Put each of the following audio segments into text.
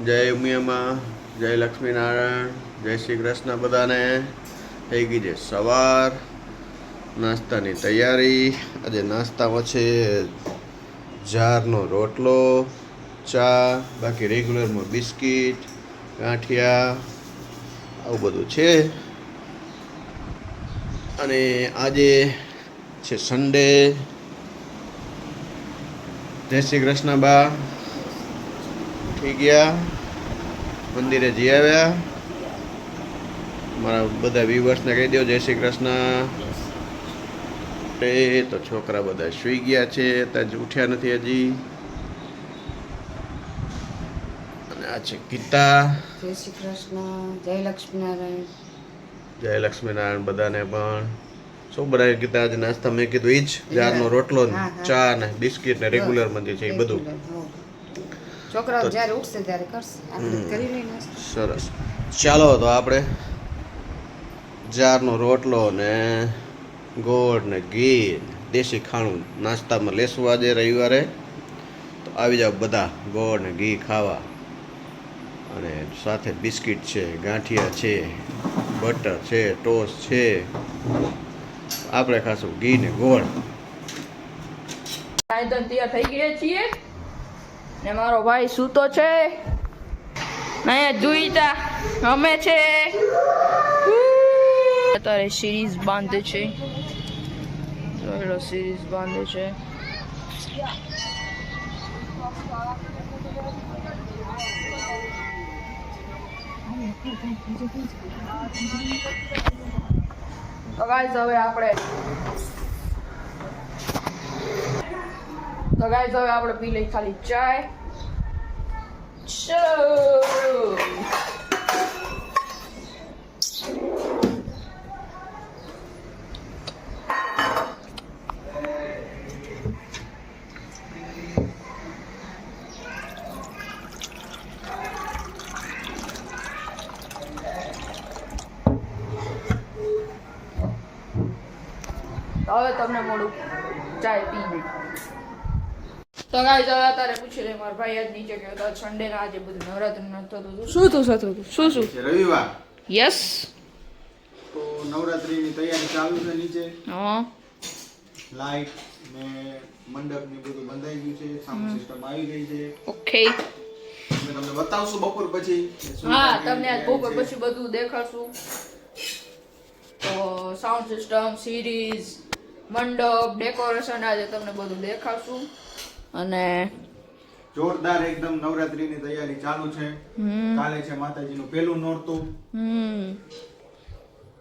જય ઉમિયામાં, જય લક્ષ્મીનારાયણ, જય શ્રી કૃષ્ણ બધાને. થઈ ગઈ છે સવાર, નાસ્તાની તૈયારી. આજે નાસ્તામાં છે જારનો રોટલો, ચા, બાકી રેગ્યુલરમાં બિસ્કિટ, ગાંઠિયા, આવું બધું છે. અને આજે છે સન્ડે. જય શ્રી કૃષ્ણ બા. ઉઠી ગયા, મંદિરે જઈ આવ્યા. મારા બધા વ્યુઅર્સને કહી દો જય શ્રી કૃષ્ણ. તો છોકરા બધા સૂઈ ગયા છે, ત્યાં ઉઠ્યા નથી હજી. અને આ છે ગીતા. જય શ્રી કૃષ્ણ, જય લક્ષ્મીનારાયણ. જય લક્ષ્મીનારાયણ બધાને પણ. શું બનાવ્યું ગીતા આજે નાસ્તા? મેં કીધું ઈ જ જારનો રોટલો ને ચા ને બિસ્કિટ ને રેગ્યુલર માં જે છે એ બધું. છોકરાઓ જ્યારે ઉઠશે ત્યારે કરશે, આપણે કરી લઈને. સરસ. ચાલો તો આપણે જારનો રોટલો ને ગોળ ને ઘી દેશી ખાણું નાસ્તામાં લેશું આજે રવિવારે. તો આવી જાવ બધા ગોળ ને ઘી ખાવા. અને સાથે બિસ્કિટ છે, ગાંઠિયા છે, બટર છે, ટોસ્ટ છે. આપણે ખાશું ઘી ને ગોળ. તૈયાર થઈ ગયા છીએ ને મારો ભાઈ સૂતો છે. અહીંયા જોઈતા અમે છે અત્યારે સિરીઝ બાંધે છે. સિરીઝ બાંધે છે. તો ગાઈસ હવે આપણે પી લઈ ખાલી ચાય. હવે તમને મોડું ચાય પી દે. તો ગાઈસ હવે અત્યારે પૂછી લે મારા ભાઈ આજ નીચે ગયો તો સન્ડે ના આજે બધું નવરાત્રી ન થતું હતું. શું થતું હતું? શું રવિવાર? યસ. તો નવરાત્રીની તૈયારી ચાલુ છે નીચે. હા. લાઈટ ને મંડપ ને બધું બંધાઈ ગયું છે, સાઉન્ડ સિસ્ટમ આવી ગઈ છે. ઓકે. અમે તમને બતાવશું બપોર પછી. હા, તમને આજ બપોર પછી બધું દેખાડશું. તો સાઉન્ડ સિસ્ટમ, સિરીઝ, મંડપ, ડેકોરેશન આજે તમને બધું દેખાડશું. અને જોરદાર એકદમ નવરાત્રીની તૈયારી ચાલુ છે. કાલે છે માતાજીનું પહેલું નોરતું.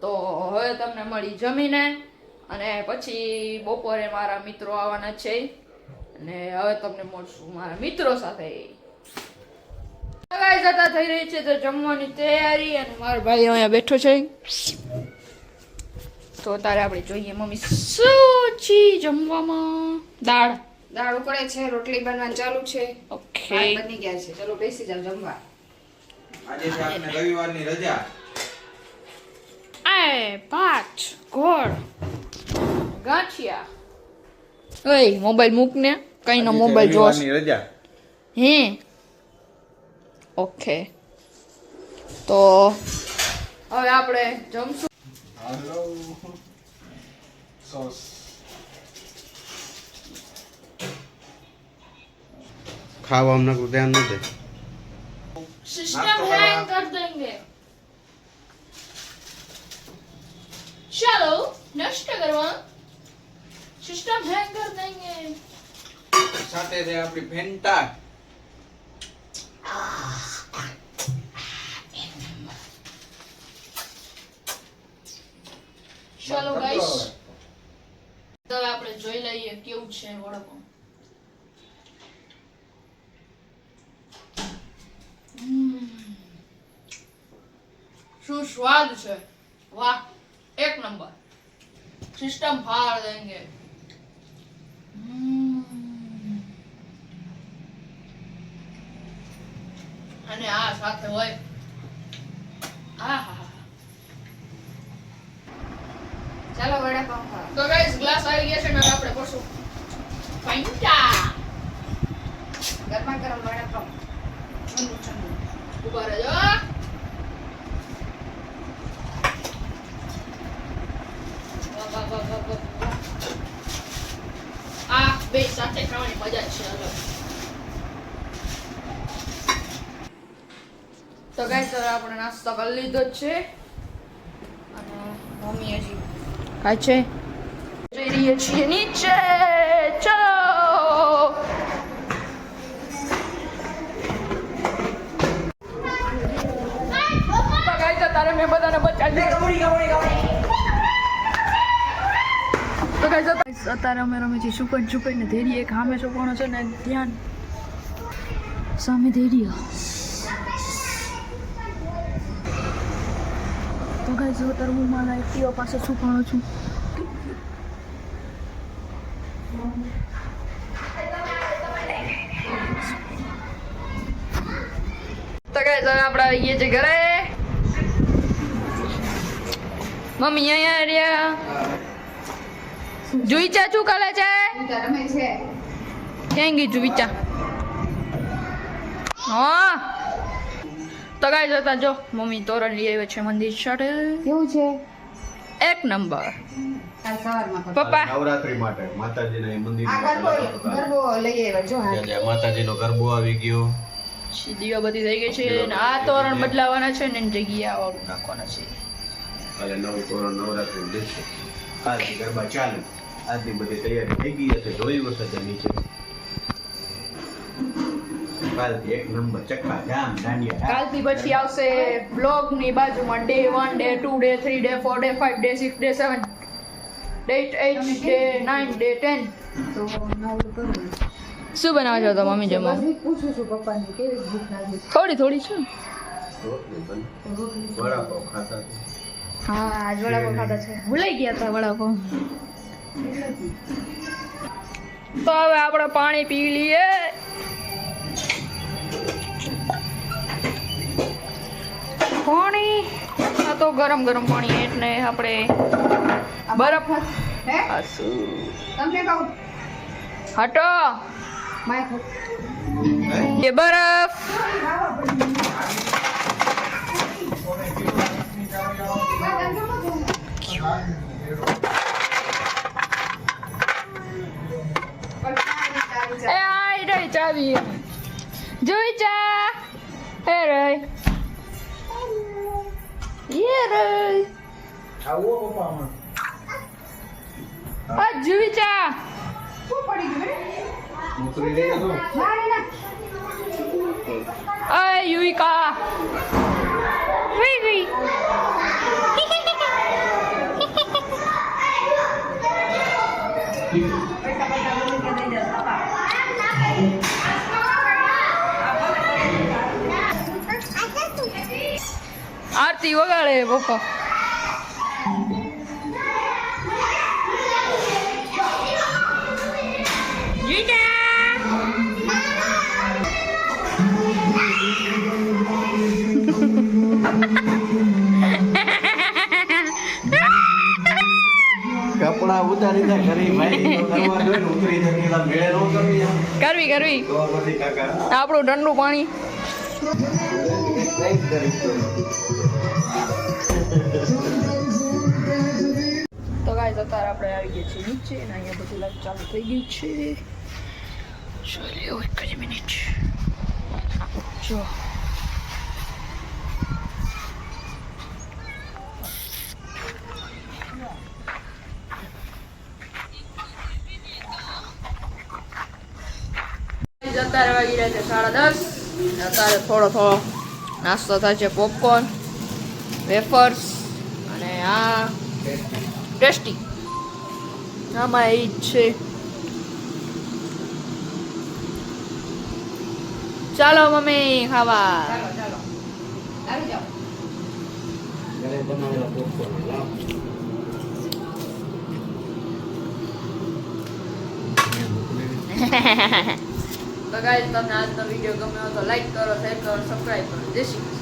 તો હવે તમને મળી જમીને અને પછી બપોરે મારા મિત્રો આવવાના છે. અને હવે તમને મળશું મારા મિત્રો સાથે. ગાઈસ आता થઈ રહી છે તો જમવાની તૈયારી અને મારો ભાઈ અહીંયા બેઠો છે. તો તારે આપણે જોઈએ મમ્મી શું છે જમવામાં. દાળ ઉકળે છે, રોટલી બનવાનું ચાલુ છે. ઓકે. ભાત બની ગયા છે. ચલો બેસી જાવ જમવા. આજે છે આપણે રવિવારની રજા. ભાત, ગોળ, ગાંઠિયા. ઓય મોબાઈલ મૂક ને. કઈ નો મોબાઈલ જોશ. રવિવારની રજા. હે ઓકે. તો હવે આપણે જમશું. હાલો સોસ. ખાવામાં નકરું ધ્યાન ન દે. सिस्टम हैंग कर देंगे. चलो नष्ट करवा. सिस्टम हैंग कर देंगे. સાથે છે આપણી ફેન્ટા. ચલો ગાઈસ તો આપણે જોઈ લઈએ કેવું છે વડાપાઉં. શું સ્વાદ છે. વાહ, એક નંબર. સિસ્ટમ ફાड़ देंगे. અને આ સાથે હોય આહા. ચાલો વડાપાઉં ખાવા. તો ગાઈસ ગ્લાસ આવી ગયા છે ને આપણે પડશું ફાઇન્ટા. ગરમા ગરમ વડાપાઉં. ઉભા રહેજો. વાહ, વાહ, વાહ, વાહ, વાહ. આ બે સાથે ખાવાની મજા જ છે અલગ. તો ગાઈસ હવે આપણે નાસ્તો કરી લીધો જ છે અને મમ્મી હજી ખાય છે. જઈ રહીએ છીએ નીચે. ચલો. તો ગાઈસ અત્યારે મેં બધાને બચાવી તો ગાઈસ અત્યારે અમે રમે છીએ છુપન ને ધેરી એક સામે છોકરો છે ને ધ્યાન સામે ધેરી. તો ગાઈસ અત્યારે હું મારા એક્ટિવા પાસે છુપાણો છું. તો ગાઈસ હવે આપણે આવી ગયા છે ઘરે. મમ્મી અહીંયા રહ્યા. જોઈચા શું કરે છે? રમે છે. ક્યાં ગઈ જોઈચા? હા તો ગાઈસ હતા જો મમ્મી તોરણ લઈ આવ્યો છે મંદિર સાથે. કેવું છે? એક નંબર. કાલ સવારમાં કરજો. પપ્પા નવરાત્રી માટે માતાજીના એ મંદિર આ ગરબો લઈ આવ્યા જો હા. માતાજીનો ગરબો આવી ગયો. દીવા બધી થઈ ગઈ છે અને આ તોરણ બદલાવાના છે ને એની જગ્યાએ આ વાળું નાખવાના છે. કાલે નવું તોરણ નવરાત્રી દિવસે કાલથી ગરબા ચાલુ. આજની બધી તૈયારી થઈ ગઈ હશે, જોયું હશે તે નીચે. કાલથી એક નંબર ચક્કા જામ દાંડિયા. કાલથી પછી આવશે બ્લોગ ની બાજુમાં day 1 day 2 day 3 day 4 day 5 day 6 day 7 day 8 day 9 day 10. તો નવરું કરવું. શું બનાવો છો તો મમ્મી જમવા? બસ પૂછું છું પપ્પાને કેવી ભૂખ લાગી છે. થોડી થોડી છે. રોટલી બને. વડાપાવ ખાતા હતા. હા આજ વડાપાવ ખાધા છે. ભૂલાઈ ગયા હતા વડાપાવ. તો હવે આપણે પાણી પી લઈએ. પાણી આ તો ગરમ ગરમ પાણી એટલે આપણે બરફ હે આસુ તમને કહું હટો માય ये बर्फ ए आई रही चाबी જોઈ ચા એ રે ये रे આવો પપ્પા આ જોઈ ચા શું પડી ગયું નોકરી લઈ જતો ના Ay, Yuika! Baby! આરતી વગાડે પપ્પા. કપડા ઉતારી દે કરી ભાઈ કરવા જોઈએ ઉતરી જતી તા મેળે નો કરવી કરવી કરવી તો પછી કાકા આપણું ઠંડુ પાણી. તો ગાઈસ અત્યારે આપણે આવી ગયા છીએ નીચે અને અહીંયા બધી લાઈટ ચાલુ થઈ ગઈ છે. ચાલો એક જ મિનિટ જો અત્યારે વાગી રહ્યા છે 10:30. અત્યારે થોડો નાસ્તો થાય છે. પોપકોર્ન, વેફર્સ અને આ ટેસ્ટી આમાં એ જ છે. ચાલો મમ્મી ખાવા. ચાલો ચાલો આવી જાઓ ઘરે બનાવેલા પોપકોર્ન લાવ તો ગાઈસ તમને આજનો વિડીયો ગમ્યો તો લાઈક કરો, શેર કરો, સબસ્ક્રાઇબ કરો. જય શ્રી કૃષ્ણ.